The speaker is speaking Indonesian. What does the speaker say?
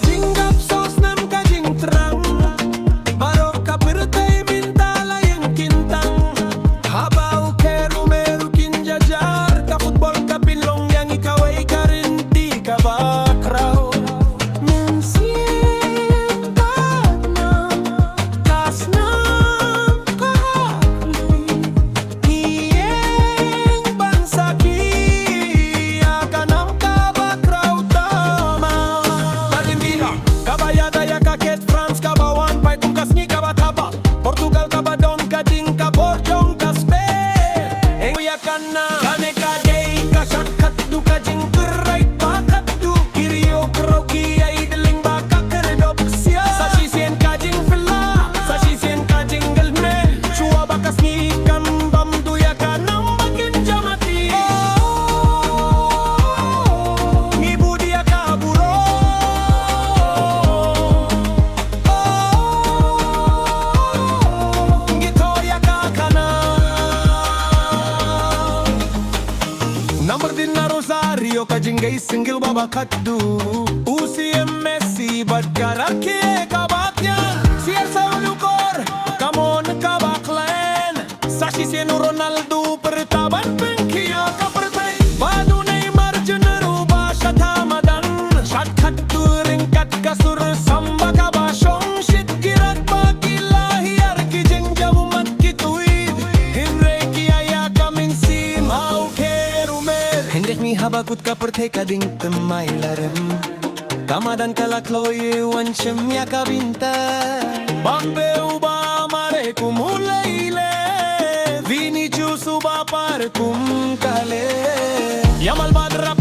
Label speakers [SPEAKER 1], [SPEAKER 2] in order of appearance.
[SPEAKER 1] Jing gap sos nam ka Jing terang. Baru ka pertai mintala yang kintang. Habau keru meru kinjajar. Ka football ka pinlong yang ikaw ay karinti ka bakraw. Number din na Rosario ka Jing gay single babakadu. Usi Messi bad karaki kabatnya. Siya sa ulukor kamon kabaklen. Sashi sieno Ronaldo pertaban pengkia ka pertai. Badu Neymar jeneru basya tamadan. Shotcut ringkat kasur samba ka basyong. Shit kirat pagilahi arki Jing jamumat kituid. Hinre kiaya kaming si mau Hendek mi habakut ka pertai ka ding temai larem. Kamadan kalakloye wancem ya ka binta. Bakbe uba mare kumulaile. Vini jusu ba par kum kale. Yamal badra